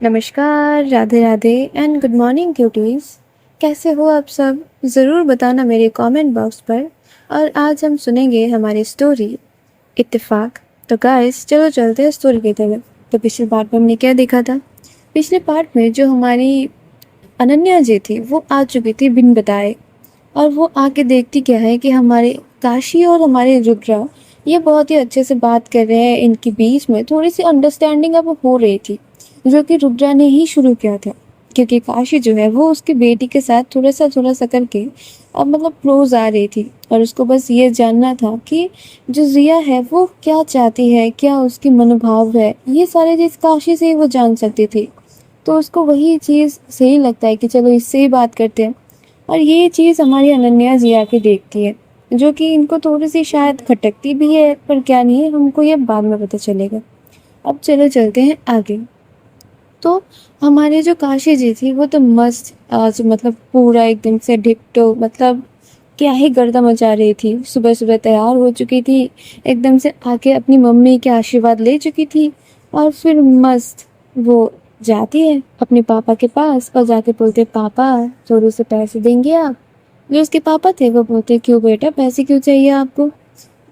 नमस्कार, Radhe Radhe and good morning cuties. कैसे हो आप सब? ज़रूर बताना मेरे कमेंट बॉक्स पर। और आज हम सुनेंगे हमारी स्टोरी इत्तेफाक। तो गाइस चलो चलते हैं स्टोरी की तरफ। तो पिछले पार्ट में हमने क्या देखा था? पिछले पार्ट में जो हमारी अनन्या जी थी वो आ चुकी थी बिन बताए। और वो आके देखती क्या है कि हमारे काशी और हमारे रुद्रा ये बहुत ही अच्छे से बात कर रहे हैं। इनके बीच में थोड़ी सी अंडरस्टैंडिंग अब हो रही थी, जो कि रुद्रा ने ही शुरू किया था। क्योंकि काशी जो है वो उसकी बेटी के साथ थोड़ा सा करके अब मतलब क्लोज आ रही थी। और उसको बस ये जानना था कि जो जिया है वो क्या चाहती है, क्या उसकी मनोभाव है, ये सारी चीज़ काशी से ही वो जान सकती थी। तो उसको वही चीज़ सही लगता है कि चलो इससे ही बात करते हैं। और ये चीज़ हमारी अनन्या जी आके देखती है, जो कि इनको थोड़ी सी शायद खटकती भी है, पर क्या नहीं है हमको ये बाद में पता चलेगा। अब चलो चलते हैं आगे। तो हमारी जो काशी जी थी वो तो मस्त आज मतलब पूरा एकदम से डिप्टो मतलब क्या ही गर्दा मचा रही थी। सुबह सुबह तैयार हो चुकी थी, एकदम से आके अपनी मम्मी के आशीर्वाद ले चुकी थी। और फिर मस्त वो जाती है अपने पापा के पास और जाके बोलते पापा थोड़े से पैसे देंगे आप। जो उसके पापा थे वो बोलते क्यों बेटा, पैसे क्यों चाहिए आपको?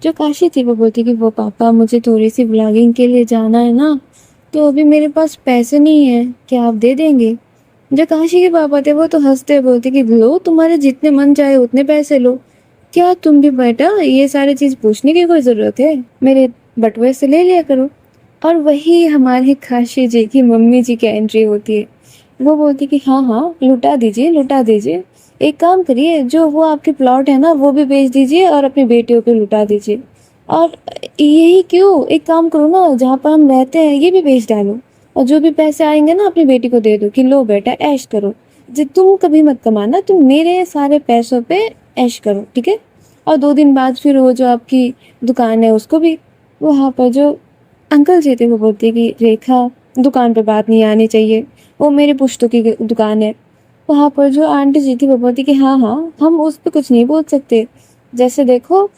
जो काशी थी वो बोलती कि वो पापा मुझे थोड़ी सी व्लॉगिंग के लिए जाना है ना, तो अभी मेरे पास पैसे नहीं है, क्या आप दे देंगे? जो काशी के पापा थे वो तो हंसते बोलते कि लो तुम्हारे जितने मन चाहे उतने पैसे लो, क्या तुम भी बेटा ये सारी चीज पूछने की कोई जरूरत है, मेरे बटुए से ले लिया करो। और वही हमारे काशी जी की मम्मी जी की एंट्री होती है। वो बोलती कि हाँ हाँ लुटा दीजिए लुटा दीजिए, एक काम करिए जो वो आपके प्लॉट है ना वो भी बेच दीजिए और अपनी बेटियों पे लुटा दीजिए। और यही क्यों, एक काम करो ना जहाँ पर हम रहते हैं ये भी बेच डालो, और जो भी पैसे आएंगे ना अपनी बेटी को दे दो कि लो बेटा ऐश करो, जो तुम कभी मत कमाना, तुम मेरे सारे पैसों पे ऐश करो, ठीक है? और 2 दिन बाद फिर वो जो आपकी दुकान है उसको भी, वहाँ पर जो अंकल जी थे वो बोलते कि रेखा दुकान पे बात नहीं आनी चाहिए, वो मेरे पुश्तों की दुकान है। वहाँ पर जो आंटी जी थी वो बोलती कि हाँ हाँ हम उस पर कुछ नहीं बोल सकते, जैसे देखो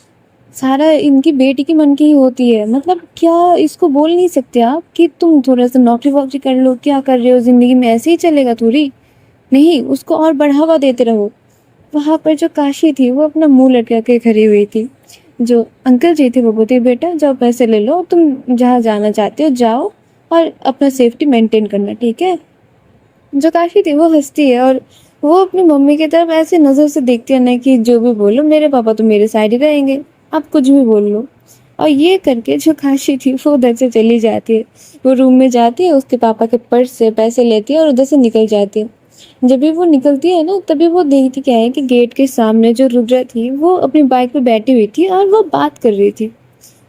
सारा इनकी बेटी की मन की ही होती है, मतलब क्या इसको बोल नहीं सकते आप कि तुम थोड़ा सा नौकरी वोकरी कर लो, क्या कर रहे हो जिंदगी में, ऐसे ही चलेगा थोड़ी? नहीं, उसको और बढ़ावा देते रहो। वहां पर जो काशी थी वो अपना मुंह लटका के खड़ी हुई थी। जो अंकल जी थे वो बोलते बेटा जाओ पैसे ले लो, तुम जहाँ जाना चाहते हो जाओ, और अपना सेफ्टी मेंटेन करना, ठीक है? जो काशी थी वो हंसती है और वो अपनी मम्मी की तरफ ऐसे नजर से देखती है ना कि जो भी बोलो मेरे पापा तो मेरे साइड ही रहेंगे, आप कुछ भी बोल लो। और ये करके जो काशी थी वो उधर से चली जाती है। वो रूम में जाती है, उसके पापा के पर्स से पैसे लेती है और उधर से निकल जाती है। जब भी वो निकलती है ना तभी वो देखती क्या है कि गेट के सामने जो रुद्रा थी वो अपनी बाइक पे बैठी हुई थी और वो बात कर रही थी।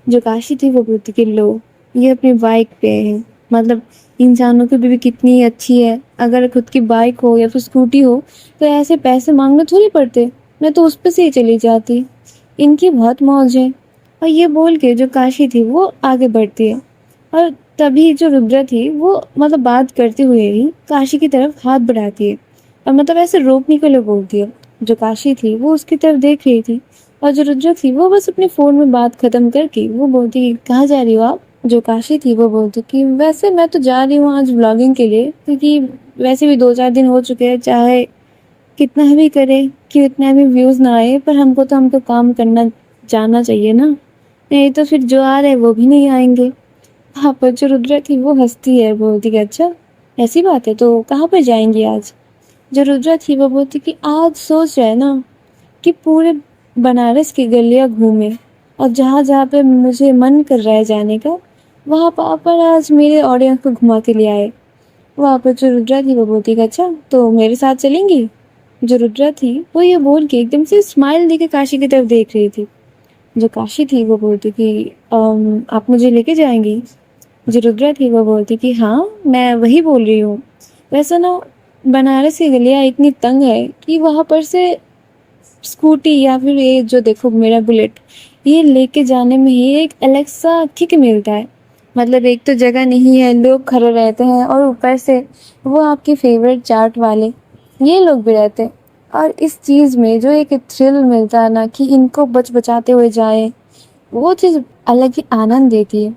जो काशी थी वो बोलती कि लो ये अपनी बाइक पे है, मतलब इंसानों की भी कितनी अच्छी है, अगर खुद की बाइक हो या फिर स्कूटी हो तो ऐसे पैसे मांगने थोड़ी पड़ते, मैं तो उस पे से ही चली जाती, इनकी बहुत मौज है। और ये बोल के जो काशी थी वो आगे बढ़ती है। और तभी जो रुद्रा थी वो मतलब बात करते हुए ही काशी की तरफ हाथ बढ़ाती है और मतलब ऐसे रोकने के लिए बोलती है। जो काशी थी वो उसकी तरफ देख रही थी, और जो रुद्रा थी वो बस अपने फोन में बात खत्म करके वो बोलती कहाँ जा रही हो आप? जो काशी थी वो बोलती कि वैसे मैं तो जा रही हूँ आज व्लॉगिंग के लिए, क्योंकि वैसे भी 2-4 दिन हो चुके हैं, चाहे कितना भी करे कि इतना भी व्यूज ना आए, पर हमको काम करना जाना चाहिए ना, नहीं तो फिर जो आ रहे हैं वो भी नहीं आएंगे। वहाँ पर जो रुद्रा थी वो हंसती है, बोलती कि अच्छा ऐसी बात है तो कहाँ पर जाएंगी आज? जो रुद्रा थी वो बोलती कि आज सोच रहे हैं ना कि पूरे बनारस की गलियां घूमे, और जहाँ जहाँ पे मुझे मन कर रहा है जाने का वहाँ पर आज मेरे ऑडियंस को घुमा के ले आए। वहाँ पर जो रुद्रा थी वो बोलती कि अच्छा तो मेरे साथ चलेंगी? जो रुद्रा थी वो ये बोल के एकदम से स्माइल देके काशी की तरफ देख रही थी। जो काशी थी वो बोलती कि आप मुझे लेके जाएंगी? जो रुद्रा थी वो बोलती कि हाँ मैं वही बोल रही हूँ। वैसे ना बनारस की गलियाँ इतनी तंग है कि वहाँ पर से स्कूटी या फिर ये जो देखो मेरा बुलेट, ये लेके जाने में ही एक अलग सा किक मिलता है। मतलब एक तो जगह नहीं है, लोग खड़े रहते हैं, और ऊपर से वो आपके फेवरेट चाट वाले ये लोग भी रहते हैं। और इस चीज़ में जो एक थ्रिल मिलता है ना कि इनको बचाते हुए जाए, वो चीज़ अलग ही आनंद देती है।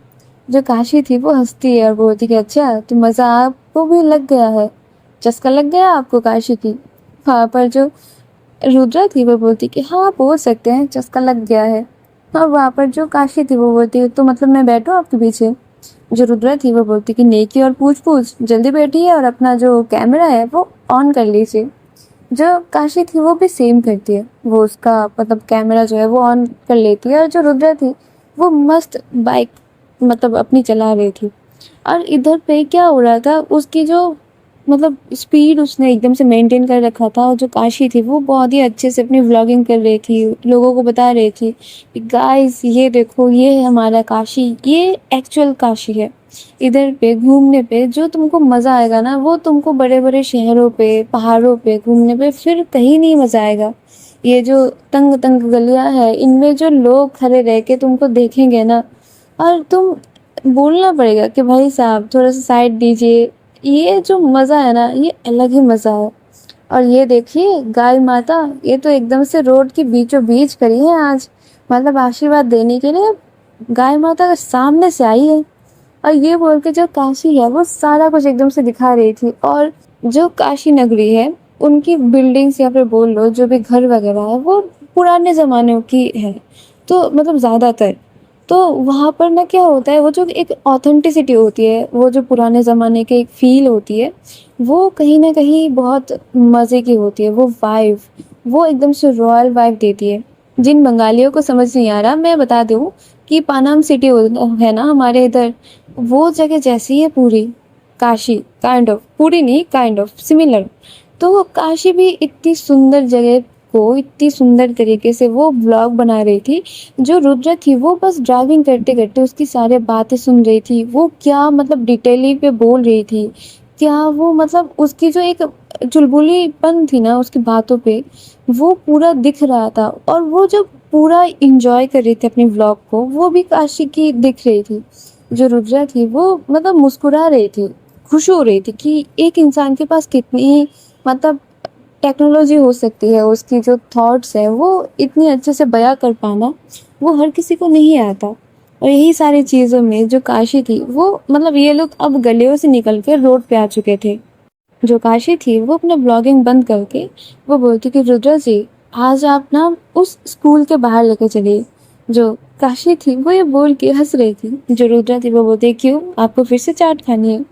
जो काशी थी वो हंसती है और बोलती कि अच्छा तो मज़ा आप आपको भी लग गया है, चस्का लग गया आपको काशी की। वहाँ पर जो रुद्रा थी वो बोलती कि हाँ, बोल सकते हैं चस्का लग गया है। और वहाँ पर जो काशी थी वो बोलती तो मतलब मैं बैठूँ आपके पीछे। जो रुद्रा थी वो बोलती कि नेकी और पूछ पूछ, जल्दी बैठिए और अपना जो कैमरा है वो ऑन कर लीजिए। जो काशी थी वो भी सेम करती है, वो उसका मतलब कैमरा जो है वो ऑन कर लेती है। और जो रुद्रा थी वो मस्त बाइक मतलब अपनी चला रही थी। और इधर पे क्या हो रहा था, उसकी जो मतलब स्पीड उसने एकदम से मेंटेन कर रखा था। और जो काशी थी वो बहुत ही अच्छे से अपनी व्लॉगिंग कर रही थी, लोगों को बता रही थी कि गाइस ये देखो, ये है हमारा काशी, ये एक्चुअल काशी है। इधर पे घूमने पे जो तुमको मज़ा आएगा ना, वो तुमको बड़े बड़े शहरों पे, पहाड़ों पे घूमने पे फिर कहीं नहीं मज़ा आएगा। ये जो तंग तंग गलियां है, इनमें जो लोग खड़े रह के तुमको देखेंगे ना, और तुम बोलना पड़ेगा कि भाई साहब थोड़ा सा साइड दीजिए। ये जो मज़ा है ना, ये अलग ही मज़ा है। और ये देखिए गाय माता, ये तो एकदम से रोड के बीचों बीच खड़ी है आज, मतलब आशीर्वाद देने के लिए गाय माता के सामने से आई है। और ये बोल के जो काशी है वो सारा कुछ एकदम से दिखा रही थी। और जो काशी नगरी है, उनकी बिल्डिंग्स या फिर बोल लो जो भी घर वगैरह है वो पुराने ज़माने की है, तो मतलब ज़्यादातर। तो वहाँ पर ना क्या होता है, वो जो एक ऑथेंटिसिटी होती है, वो जो पुराने ज़माने की एक फ़ील होती है, वो कहीं ना कहीं बहुत मज़े की होती है। वो वाइब, वो एकदम से रॉयल वाइब देती है। जिन बंगालियों को समझ नहीं आ रहा, मैं बता दूँ कि पानाम सिटी है ना हमारे इधर, वो जगह जैसी है पूरी काशी, काइंड ऑफ, पूरी नहीं काइंड ऑफ सिमिलर। तो वो काशी भी इतनी सुंदर जगह को इतनी सुंदर तरीके से वो ब्लॉग बना रही थी। जो रुद्रा थी वो बस ड्राइविंग करते करते उसकी सारे बातें सुन रही थी, वो क्या मतलब डिटेलिंग पे बोल रही थी, क्या वो मतलब उसकी जो एक चुलबुलीपन थी ना उसकी बातों पे, वो पूरा दिख रहा था। और वो जो पूरा इंजॉय कर रही थी अपने व्लॉग को, वो भी काशी की दिख रही थी। जो रुद्रा थी वो मतलब मुस्कुरा रही थी, खुश हो रही थी कि एक इंसान के पास कितनी मतलब टेक्नोलॉजी हो सकती है, उसकी जो थॉट्स है वो इतनी अच्छे से बयां कर पाना, वो हर किसी को नहीं आता। और यही सारी चीज़ों में जो काशी थी वो मतलब ये लोग अब गलियों से निकल के रोड पे आ चुके थे। जो काशी थी वो अपना ब्लॉगिंग बंद करके वो बोलती कि रुद्रा जी, आज आप ना उस स्कूल के बाहर लेके चलिए। जो काशी थी वो ये बोल के हंस रही थी। जो रुद्रा थी वो बोलती क्यों, आपको फिर से चाट खानी है।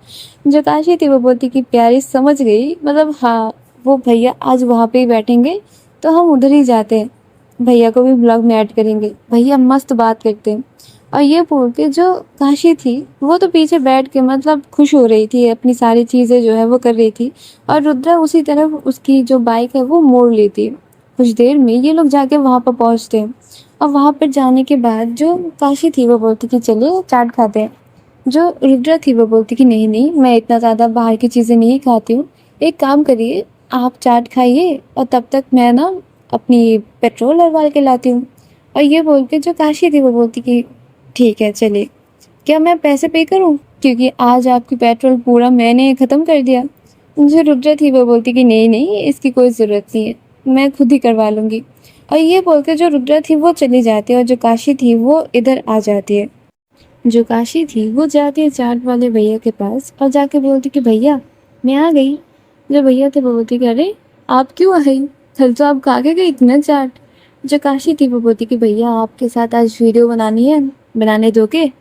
जो काशी थी वो बोलती कि प्यारी समझ गई, मतलब हाँ, वो भैया आज वहाँ पे ही बैठेंगे तो हम उधर ही जाते हैं, भैया को भी ब्लॉग में ऐड करेंगे, भैया मस्त बात करते हैं। और ये बोल के जो काशी थी वो तो पीछे बैठ के मतलब खुश हो रही थी, अपनी सारी चीज़ें जो है वो कर रही थी। और रुद्रा उसी तरफ उसकी जो बाइक है वो मोड़ लेती है। कुछ देर में ये लोग जाके वहाँ पर पहुँचते हैं। और वहाँ पर जाने के बाद जो काशी थी वो बोलती कि चलिए चाट खाते हैं। जो रुद्रा थी वो बोलती कि नहीं नहीं, मैं इतना ज़्यादा बाहर की चीज़ें नहीं खाती हूँ, एक काम करिए आप चाट खाइए और तब तक मैं ना अपनी पेट्रोल डलवा के लाती हूँ। और ये बोल के जो काशी थी वो बोलती कि ठीक है चलिए, क्या मैं पैसे पे करूँ, क्योंकि आज आपकी पेट्रोल पूरा मैंने ख़त्म कर दिया। जो रुद्रा थी वो बोलती कि नहीं नहीं, इसकी कोई ज़रूरत नहीं है, मैं खुद ही करवा लूँगी। और ये बोल के जो रुद्रा थी वो चली जाती है और जो काशी थी वो इधर आ जाती है। जो काशी थी वो जाती है चाट वाले भैया के पास और जाके बोलती कि भैया मैं आ गई। जो भैया थे वो बोलती कि अरे आप क्यों आ गई, कल तो आप खा के गई थी ना चाट। जो काशी थी वो बोलती कि भैया आपके साथ आज वीडियो बनानी है, बनाने दोगे।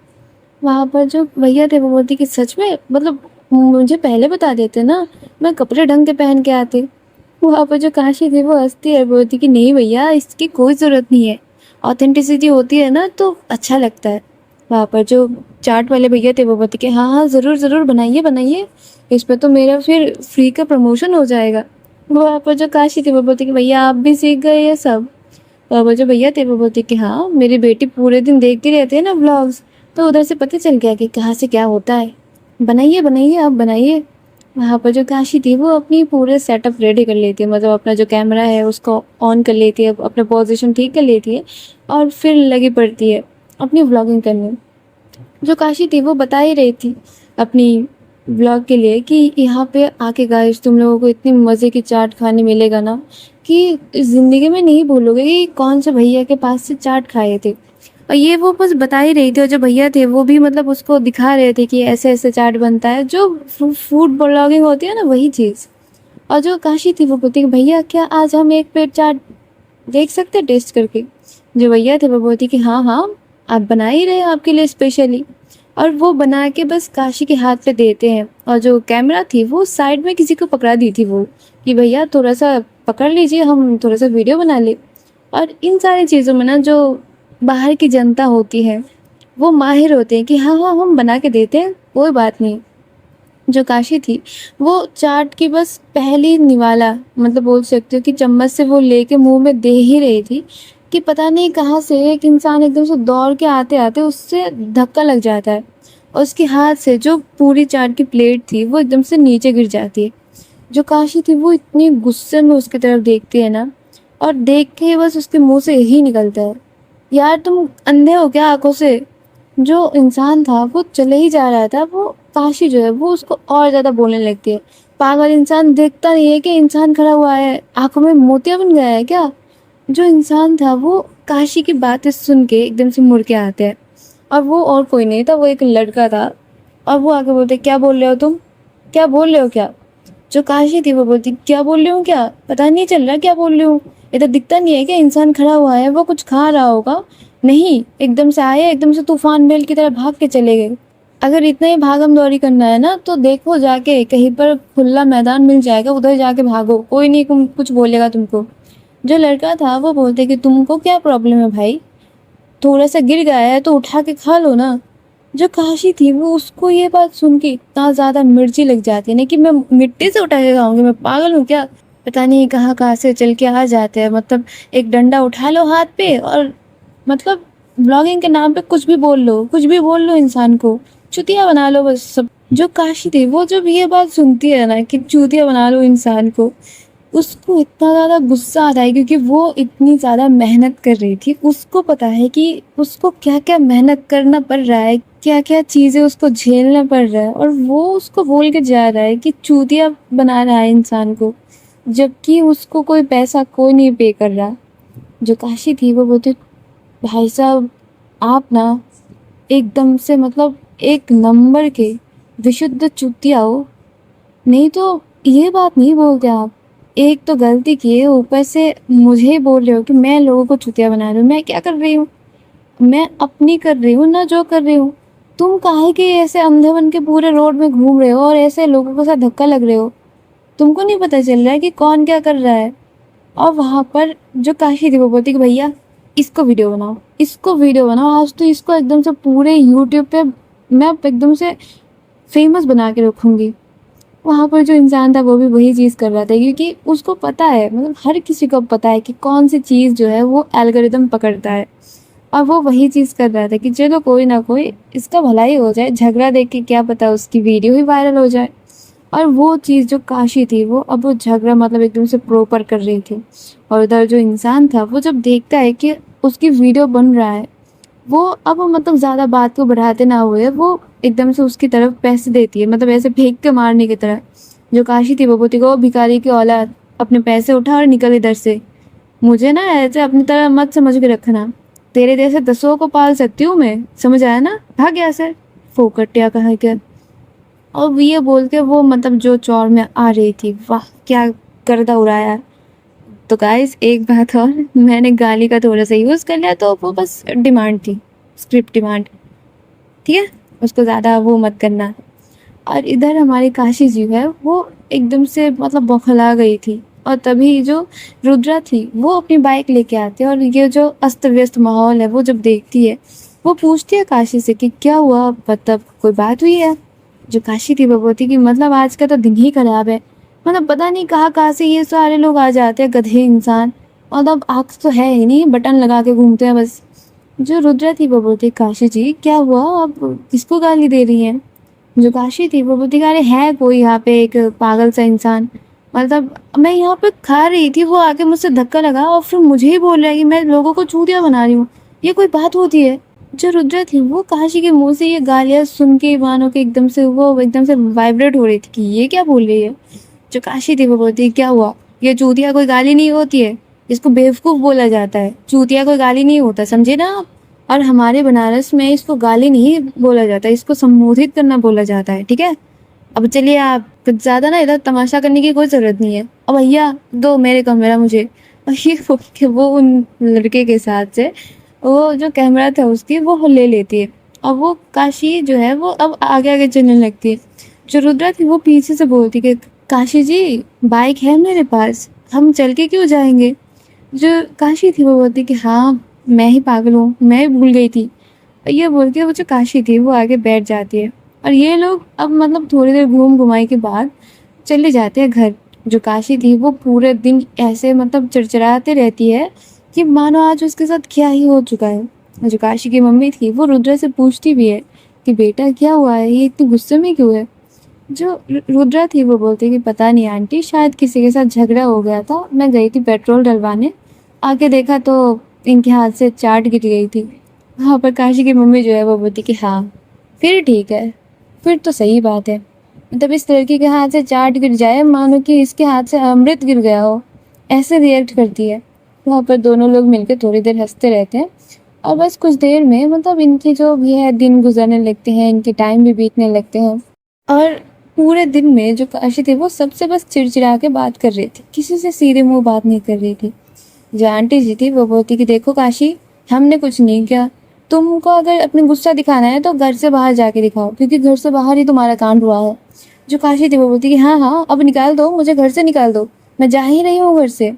वहाँ पर जो भैया थे वो बोलती कि सच में, मतलब मुझे पहले बता देते ना, मैं कपड़े ढंग के पहन के आती। वहाँ पर जो काशी थी वो हंसती है, बोलती कि नहीं भैया इसकी कोई ज़रूरत नहीं है, ऑथेंटिसिटी होती है ना तो अच्छा लगता है। वहाँ पर जो चाट वाले भैया थे वो बोलते कि हाँ हाँ ज़रूर ज़रूर बनाइए बनाइए, इस पर तो मेरा फिर फ्री का प्रमोशन हो जाएगा। वहाँ पर जो काशी थी वो बोलती कि भैया आप भी सीख गए ये सब। वहाँ पर जो भैया थे वो बोलते कि हाँ, मेरी बेटी पूरे दिन देखती रहती है ना व्लॉग्स, तो उधर से पता चल गया कि कहाँ से क्या होता है। बनाइए बनाइए आप बनाइए। वहाँ पर जो काशी थी वो अपनी पूरे सेटअप रेडी कर लेती है, मतलब अपना जो कैमरा है उसको ऑन कर लेती है, अपना पोजीशन ठीक कर लेती है और फिर लगी पड़ती है अपनी व्लॉगिंग करने। जो काशी थी वो बता ही रही थी अपनी व्लॉग के लिए कि यहाँ पे आके गाइस तुम लोगों को इतनी मज़े की चाट खाने मिलेगा ना कि ज़िंदगी में नहीं भूलोगे कि कौन से भैया के पास से चाट खाए थे। और ये वो बस बता ही रही थी, और जो भैया थे वो भी मतलब उसको दिखा रहे थे कि ऐसे ऐसे चाट बनता है, जो फूड ब्लॉगिंग होती है ना, वही चीज़। और जो काशी थी वो बोलती कि भैया क्या आज हम एक प्लेट चाट देख सकते हैं टेस्ट करके। जो भैया थे वो बोलती कि हाँ हाँ, आप बना ही रहे हैं आपके लिए स्पेशली। और वो बना के बस काशी के हाथ पे देते हैं, और जो कैमरा थी वो साइड में किसी को पकड़ा दी थी वो, कि भैया थोड़ा सा पकड़ लीजिए, हम थोड़ा सा वीडियो बना ले। और इन सारी चीज़ों में ना जो बाहर की जनता होती है वो माहिर होते हैं कि हाँ हाँ हम बना के देते हैं, कोई बात नहीं। जो काशी थी वो चाट की बस पहली निवाला मतलब बोल सकते हो कि चम्मच से वो लेके मुंह में दे ही रही थी, कि पता नहीं कहाँ से एक इंसान एकदम से दौड़ के आते आते उससे धक्का लग जाता है, और उसके हाथ से जो पूरी चाट की प्लेट थी वो एकदम से नीचे गिर जाती है। जो काशी थी वो इतनी गुस्से में उसकी तरफ देखती है ना, और देख के बस उसके मुंह से यही निकलता है, यार तुम अंधे हो क्या आंखों से। जो इंसान था वो चले ही जा रहा था, वो काशी जो है वो उसको और ज़्यादा बोलने लगती है, पागल इंसान देखता नहीं है कि इंसान खड़ा हुआ है, आंखों में मोतिया बन गया है क्या। जो इंसान था वो काशी की बातें सुन के एकदम से मुड़ के आते हैं, और वो और कोई नहीं था, वो एक लड़का था। और वो आके बोलते क्या बोल रहे हो तुम, क्या बोल रहे हो क्या। जो काशी थी वो बोलती क्या बोल रही हूँ, क्या पता नहीं चल रहा क्या बोल रही हूँ, ये तो दिखता नहीं है कि इंसान खड़ा हुआ है, वो कुछ खा रहा होगा। नहीं, एकदम से आए, एकदम से तूफान मेल की तरह भाग के चले गए। अगर इतना ही भागम दौड़ी करना है ना तो देखो जाके कहीं पर खुला मैदान मिल जाएगा, उधर जाके भागो, कोई नहीं कुछ बोलेगा तुमको। जो लड़का था वो बोलते कि तुमको क्या प्रॉब्लम है भाई, थोड़ा सा गिर गया है तो उठा के खा लो ना। जो काशी थी वो उसको ये बात सुन के इतना ज़्यादा मिर्ची लग जाती है ना, कि मैं मिट्टी से उठा के खाऊंगी, मैं पागल हूँ क्या। पता नहीं कहाँ कहाँ से चल के आ जाते हैं, मतलब एक डंडा उठा लो हाथ पे, और मतलब ब्लॉगिंग के नाम पे कुछ भी बोल लो, कुछ भी बोल लो, इंसान को चुतिया बना लो बस सब। जो काशी थी वो जब ये बात सुनती है ना कि चूतिया बना लो इंसान को, उसको इतना ज़्यादा गुस्सा आता है, क्योंकि वो इतनी ज़्यादा मेहनत कर रही थी, उसको पता है कि उसको क्या क्या मेहनत करना पड़ रहा है, क्या क्या चीज़ें उसको झेलना पड़ रहा है, और वो उसको बोल के जा रहा है कि चूतिया बना रहा है इंसान को, जबकि उसको कोई पैसा कोई नहीं पे कर रहा। जो काशी थी वो बोलती भाई साहब, आप ना एकदम से मतलब एक नंबर के विशुद्ध चूतिया हो, नहीं तो ये बात नहीं बोलते आप। एक तो गलती की है, ऊपर से मुझे ही बोल रहे हो कि मैं लोगों को चूतिया बना रही हूँ। मैं क्या कर रही हूँ, मैं अपनी कर रही हूँ ना जो कर रही हूँ। तुम काहे के ऐसे अंधे बन के पूरे रोड में घूम रहे हो और ऐसे लोगों के साथ धक्का लग रहे हो, तुमको नहीं पता चल रहा है कि कौन क्या कर रहा है। और वहाँ पर जो काशी थी वो बोलती कि भैया इसको वीडियो बनाओ, इसको वीडियो बनाओ, आज तो इसको एकदम से पूरे यूट्यूब पे मैं एकदम से फेमस बना के रखूँगी। वहाँ पर जो इंसान था वो भी वही चीज़ कर रहा था, क्योंकि उसको पता है, मतलब हर किसी को पता है कि कौन सी चीज़ जो है वो एल्गोरिदम पकड़ता है, और वो वही चीज़ कर रहा था कि चलो कोई ना कोई इसका भलाई हो जाए, झगड़ा देख के क्या पता उसकी वीडियो ही वायरल हो जाए। और वो चीज़ जो काशी थी वो अब वो झगड़ा मतलब एकदम से प्रॉपर कर रही थी, और उधर जो इंसान था वो जब देखता है कि उसकी वीडियो बन रहा है, वो अब मतलब ज़्यादा बात को बढ़ाते ना हुए वो एकदम से उसकी तरफ पैसे देती है, मतलब ऐसे फेंक के मारने की तरह। जो काशी थी वो बोलती कि ओ भिखारी की औलाद, अपने पैसे उठा और निकल इधर से, मुझे ना ऐसे अपनी तरह मत समझ के रखना, तेरे जैसे 10 को पाल सकती हूँ मैं, समझ आया ना, भाग यहाँ से फोकटिया कहा क्या। और ये बोल के वो मतलब जो चौर में आ रही थी, वाह क्या गर्दा उड़ाया। तो गाइस एक बात और, मैंने गाली का थोड़ा सा यूज़ कर लिया, तो वो बस डिमांड थी, स्क्रिप्ट डिमांड, ठीक है, उसको ज़्यादा वो मत करना। और इधर हमारी काशी जी है वो एकदम से मतलब बौखला गई थी, और तभी जो रुद्रा थी वो अपनी बाइक लेके आती है, और ये जो अस्त व्यस्त माहौल है वो जब देखती है, वो पूछती है काशी से कि क्या हुआ, मतलब कोई बात हुई है। जो काशी थी वो बोलती कि मतलब आज का तो दिन ही खराब है, मतलब पता नहीं कहाँ कहाँ से ये सारे लोग आ जाते हैं, गधे इंसान, मतलब आँख तो है ही नहीं, बटन लगा के घूमते हैं बस। जो रुद्रा थी वो बोलती काशी जी क्या हुआ, आप किसको गाली दे रही हैं। जो काशी थी वो बोलती अरे है कोई यहाँ पे एक पागल सा इंसान, मतलब मैं यहाँ पे खा रही थी, वो आके मुझसे धक्का लगा और फिर मुझे ही बोल रहा है कि मैं लोगों को चूतिया बना रही हूँ, ये कोई बात होती है। जो रुद्रा थी वो काशी के मुंह से ये गालियाँ सुन के मानो कि एकदम से वो एकदम से वाइब्रेट हो रही थी कि ये क्या बोल रही है। जो काशी थी वो बोलती क्या हुआ, ये चूतिया कोई गाली नहीं होती है, इसको बेवकूफ़ बोला जाता है, चूतिया कोई गाली नहीं होता, समझे ना आप। और हमारे बनारस में इसको गाली नहीं बोला जाता, इसको संबोधित करना बोला जाता है, ठीक है। अब चलिए, आप कुछ ज्यादा ना इधर तमाशा करने की कोई जरूरत नहीं है। अब भैया दो मेरे कैमरा मुझे। और ये बोल के वो उन लड़के के साथ से वो जो कैमरा था उसकी वो ले लेती है। और वो काशी जो है वो अब आगे आगे चलने लगती है। जो रुद्रा थी वो पीछे से बोलती कि काशी जी, बाइक है मेरे पास, हम चल के क्यों जाएंगे। जो काशी थी वो बोलती कि हाँ, मैं ही पागल हूँ, मैं ही भूल गई थी। ये बोल के वो जो काशी थी वो आगे बैठ जाती है। और ये लोग अब मतलब थोड़ी देर घूम घुमाई के बाद चले जाते हैं घर। जो काशी थी वो पूरे दिन ऐसे मतलब चिड़चिड़ाते रहती है कि मानो आज उसके साथ क्या ही हो चुका है। और जो काशी की मम्मी थी वो रुद्रा से पूछती भी है कि बेटा क्या हुआ है, ये इतने गुस्से में क्यों है। जो रुद्रा थी वो बोलती कि पता नहीं आंटी, शायद किसी के साथ झगड़ा हो गया था, मैं गई थी पेट्रोल डलवाने, आके देखा तो इनके हाथ से चाट गिर गई थी। वहाँ पर काशी की मम्मी जो है वो बोलती कि हाँ, फिर ठीक है, फिर तो सही बात है। मतलब इस लड़की के हाथ से चाट गिर जाए मानो कि इसके हाथ से अमृत गिर गया हो, ऐसे रिएक्ट करती है। वहाँ पर दोनों लोग मिलकर थोड़ी देर हंसते रहते हैं। और बस कुछ देर में मतलब इनकी जो भी है दिन गुजरने लगते हैं, इनके टाइम भी बीतने लगते हैं। और पूरे दिन में जो काशी थी वो सबसे बस चिड़चिड़ा के बात कर रही थी, किसी से सीधे मुंह बात नहीं कर रही थी। जो आंटी जी थी वो बोलती कि देखो काशी, हमने कुछ नहीं किया, तुमको अगर अपने गुस्सा दिखाना है तो घर से बाहर जाके दिखाओ, क्योंकि घर से बाहर ही तुम्हारा कांड हुआ है। जो काशी थी वो बोलती कि हाँ हाँ, अब निकाल दो मुझे, घर से निकाल दो, मैं जा ही रही हूँ घर से।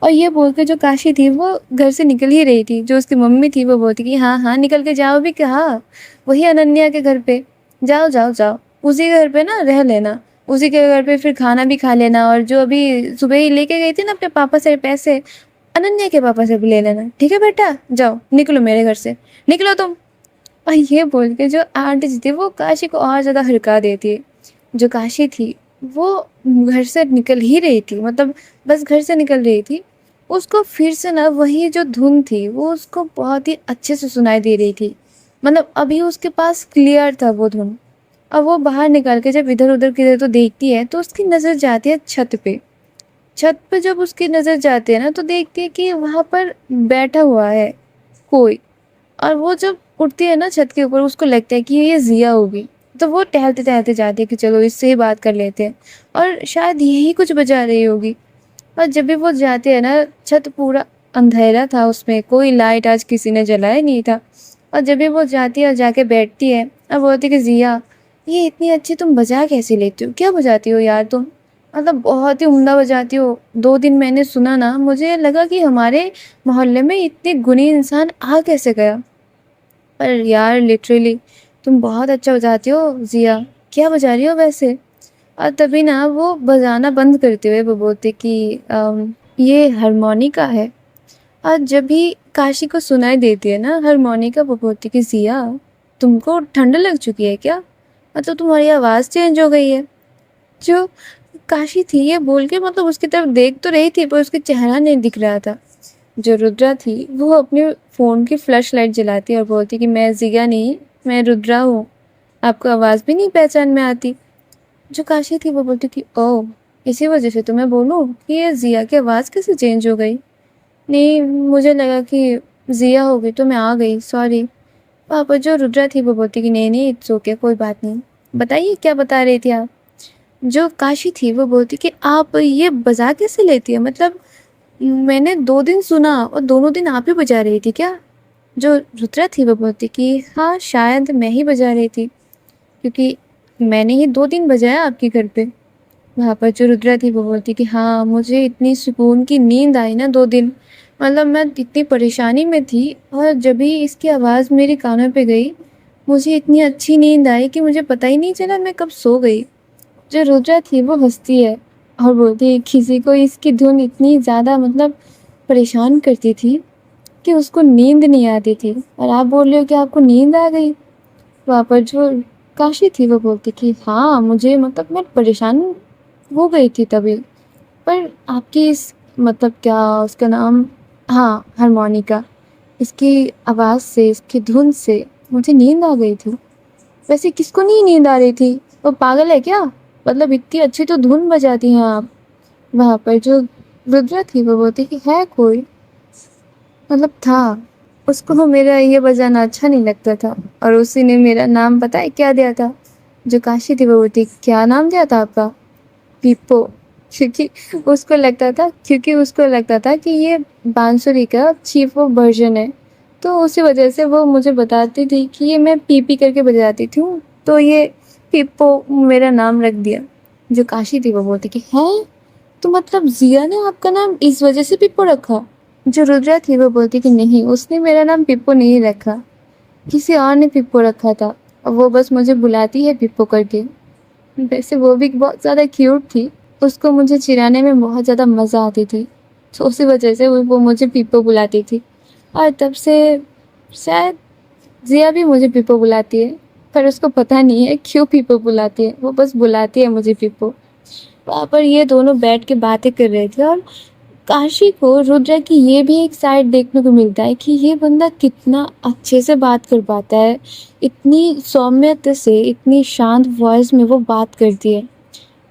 और ये बोलकर जो काशी थी वो घर से निकल ही रही थी। जो उसकी मम्मी थी वो बोलती कि हाँ हाँ, निकल के जाओ भी कहा, वही अनन्या के घर पे, जाओ जाओ जाओ, उसी के घर पे ना रह लेना, उसी के घर पे फिर खाना भी खा लेना। और जो अभी सुबह ही लेके गई थी ना अपने पापा से पैसे, अनन्या के पापा से भी ले लेना, ठीक है बेटा, जाओ निकलो मेरे घर से, निकलो तुम। और ये बोल के जो आंटी जी थी वो काशी को और ज़्यादा हड़का देती है। जो काशी थी वो घर से निकल ही रही थी, मतलब बस घर से निकल रही थी, उसको फिर से ना वही जो धुन थी वो उसको बहुत ही अच्छे से सुनाई दे रही थी। मतलब अभी उसके पास क्लियर था वो धुन। अब वो बाहर निकल के जब इधर उधर किधर तो देखती है तो उसकी नज़र जाती है छत पे। छत पे जब उसकी नज़र जाती है ना तो देखती है कि वहाँ पर बैठा हुआ है कोई। और वो जब उठती है ना छत के ऊपर, उसको लगता है कि ये ज़िया होगी। तो वो टहलते टहलते जाती है कि चलो इससे ही बात कर लेते हैं, और शायद यही कुछ बजा रही होगी। और जब भी वो जाते हैं ना, छत पूरा अंधेरा था, उसमें कोई लाइट आज किसी ने जलाया नहीं था। और जब भी वो जाती है और जाके बैठती है और बोलती है कि ज़िया, ये इतनी अच्छी तुम बजा कैसे लेती हो, क्या बजाती हो यार तुम, मतलब बहुत ही उम्दा बजाती हो। 2 दिन मैंने सुना ना, मुझे लगा कि हमारे मोहल्ले में इतने गुणी इंसान आ कैसे गया। पर यार लिटरली तुम बहुत अच्छा बजाती हो ज़िया, क्या बजा रही हो वैसे। और तभी ना वो बजाना बंद करते हुए वो बोलते कि ये हारमोनिका है। और जब भी काशी को सुनाई देती है ना हारमोनिका, वो बोलती कि ज़िया, तुमको ठंड लग चुकी है क्या, मतलब तुम्हारी आवाज़ चेंज हो गई है। जो काशी थी ये बोल के मतलब उसकी तरफ देख तो रही थी पर उसका चेहरा नहीं दिख रहा था। जो रुद्रा थी वो अपने फ़ोन की फ्लैश लाइट जलाती और बोलती कि मैं ज़िया नहीं, मैं रुद्रा हूँ, आपको आवाज़ भी नहीं पहचान में आती। जो काशी थी वो बोलती कि ओह, इसी वजह से तो मैं बोलूँ कि ये ज़िया की आवाज़ कैसे चेंज हो गई। नहीं, मुझे लगा कि ज़िया होगी तो मैं आ गई, सॉरी। वहाँ पर जो रुद्रा थी वो बोलती कि नहीं नहीं, इट्स ओके, कोई बात नहीं, बताइए क्या बता रही थी आप। जो काशी थी वो बोलती कि आप ये बजा कैसे लेती है, मतलब मैंने 2 दिन सुना और दोनों दिन आप ही बजा रही थी क्या। जो रुद्रा थी वो बोलती कि हाँ, शायद मैं ही बजा रही थी, क्योंकि मैंने ही 2 दिन बजाया आपके घर पे। वहाँ पर जो रुद्रा थी वो बोलती कि हाँ, मुझे इतनी सुकून की नींद आई ना 2 दिन, मतलब मैं इतनी परेशानी में थी, और जब भी इसकी आवाज़ मेरे कानों पे गई मुझे इतनी अच्छी नींद आई कि मुझे पता ही नहीं चला मैं कब सो गई। जो रुद्रा थी वो हंसती है और बोलती है किसी को इसकी धुन इतनी ज़्यादा मतलब परेशान करती थी कि उसको नींद नहीं आती थी, और आप बोल रहे हो कि आपको नींद आ गई। वहाँ पर जो काशी थी वो बोलती कि हाँ, मुझे मतलब मैं परेशान हो गई थी तभी, पर आपकी इस मतलब क्या उसका नाम, हाँ हारमोनिका, इसकी आवाज़ से, इसकी धुन से मुझे नींद आ गई थी। वैसे किसको नहीं नींद आ रही थी, वो पागल है क्या, मतलब इतनी अच्छी तो धुन बजाती हैं आप। वहाँ पर जो रुद्रा थी वो बोलती कि है कोई, मतलब था, उसको मेरा ये बजाना अच्छा नहीं लगता था और उसी ने मेरा नाम पता है क्या दिया था? जो काशी थी वो बोलती, क्या नाम दिया था आपका? पीपो। क्योंकि उसको लगता था कि ये बांसुरी का चीफ ऑफ वर्जन है। तो उसी वजह से वो मुझे बताती थी कि ये मैं पीपी करके बजाती थी, तो ये पीपो मेरा नाम रख दिया। जो काशी थी वो बोलती कि हैं, तो मतलब जिया ने आपका नाम इस वजह से पिप्पो रखा? जो रुद्रा थी वो बोलती कि नहीं, उसने मेरा नाम पिप्पो नहीं रखा, किसी और ने पिप्पो रखा था और वो बस मुझे बुलाती है पिप्पो करके। वैसे वो भी बहुत ज़्यादा क्यूट थी, उसको मुझे चिढ़ाने में बहुत ज़्यादा मज़ा आती थी, तो उसी वजह से वो मुझे पिप्पो बुलाती थी। और तब से शायद जिया भी मुझे पिप्पो बुलाती है, पर उसको पता नहीं है क्यों पिप्पो बुलाती है, वो बस बुलाती है मुझे पिप्पो। वहाँ पर ये दोनों बैठ के बातें कर रहे थे और काशी को रुद्रा की ये भी एक साइड देखने को मिलता है कि ये बंदा कितना अच्छे से बात कर पाता है, इतनी सौम्यता से, इतनी शांत वॉइस में वो बात करती है।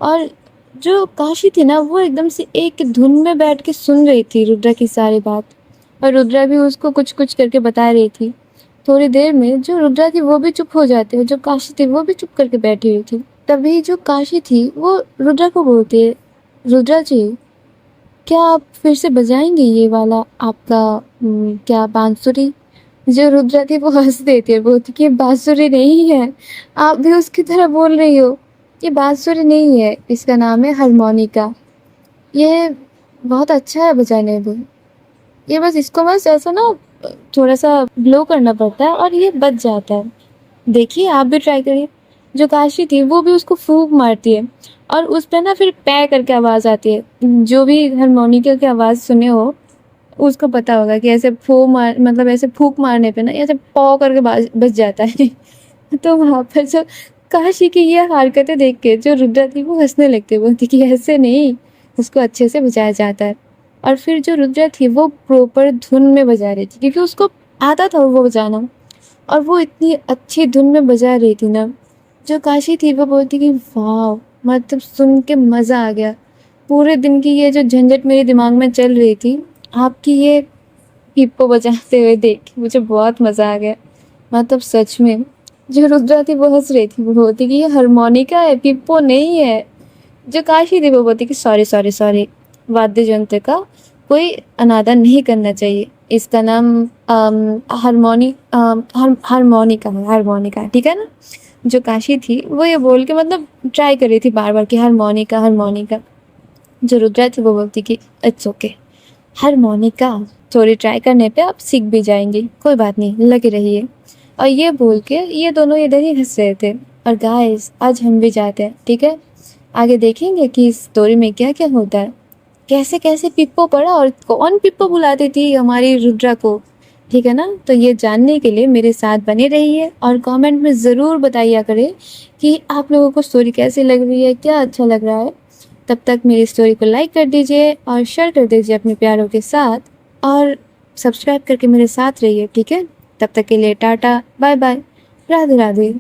और जो काशी थी ना, वो एकदम से एक धुन में बैठ के सुन रही थी रुद्रा की सारी बात, और रुद्रा भी उसको कुछ कुछ करके बता रही थी। थोड़ी देर में जो रुद्रा थी वो भी चुप हो जाती है, जो काशी थी वो भी चुप करके बैठी हुई थी। तभी जो काशी थी वो रुद्रा को बोलती है, रुद्रा जी, क्या आप फिर से बजाएंगे ये वाला आपका क्या बांसुरी? जो रुद्रा थी वो हंस देती है, बोलती कि ये बांसुरी नहीं है, आप भी उसकी तरह बोल रही हो। ये बांसुरी नहीं है, इसका नाम है हारमोनिका। ये बहुत अच्छा है बजाने में। ये बस इसको बस ऐसा ना थोड़ा सा ब्लो करना पड़ता है और ये बज जाता है। देखिए, आप भी ट्राई करिए। जो काशी थी वो भी उसको फूंक मारती है और उस पे ना फिर पै करके आवाज़ आती है। जो भी हारमोनिका की आवाज़ सुने हो उसको पता होगा कि ऐसे मतलब ऐसे फूंक मारने पे ना ऐसे पौ करके बज जाता है। तो वहाँ पर जो काशी की ये हरकतें देख के जो रुद्रा थी वो हंसने लगती है, बोलती कि ऐसे नहीं, उसको अच्छे से बजाया जाता है। और फिर जो रुद्रा थी वो प्रॉपर धुन में बजा रही थी क्योंकि उसको आता था वो बजाना, और वो इतनी अच्छी धुन में बजा रही थी ना। जो काशी थी वो बोलती कि वाह, मतलब सुन के मज़ा आ गया। पूरे दिन की ये जो झंझट मेरे दिमाग में चल रही थी, आपकी ये हिप्पो बजाते हुए देख के मुझे बहुत मज़ा आ गया। मतलब सच में जो रुद्रा थी वो हंस रही थी, वो बोलती कि ये हारमोनिका है, पिप्पो नहीं है। जो काशी थी वो बोलती कि सॉरी सॉरी सॉरी, वाद्य यंत्र का कोई अनादर नहीं करना चाहिए, इसका नाम हारमोनिका है, हारमोनिका, ठीक है ना? जो काशी थी वो ये बोल के मतलब ट्राई कर रही थी बार बार कि हारमोनिका हारमोनिका। जो रुद्रा थी वो बोलती कि इट्स ओके, हारमोनिका, थोड़ी ट्राई करने पे आप सीख भी जाएंगी, कोई बात नहीं, लगे रहिए। और ये बोल के ये दोनों इधर ही हंस रहे थे। और गाइस, आज हम भी जाते हैं, ठीक है? आगे देखेंगे कि इस स्टोरी में क्या क्या होता है, कैसे कैसे पिप्पो पड़ा और कौन पिप्पो बुलाती थी हमारी रुद्रा को, ठीक है ना? तो ये जानने के लिए मेरे साथ बने रहिए और कमेंट में ज़रूर बताइए करें कि आप लोगों को स्टोरी कैसी लग रही है, क्या अच्छा लग रहा है। तब तक मेरी स्टोरी को लाइक कर दीजिए और शेयर कर दीजिए अपने प्यारों के साथ, और सब्सक्राइब करके मेरे साथ रहिए, ठीक है? तब तक के लिए टाटा, बाय बाय, राधे राधे।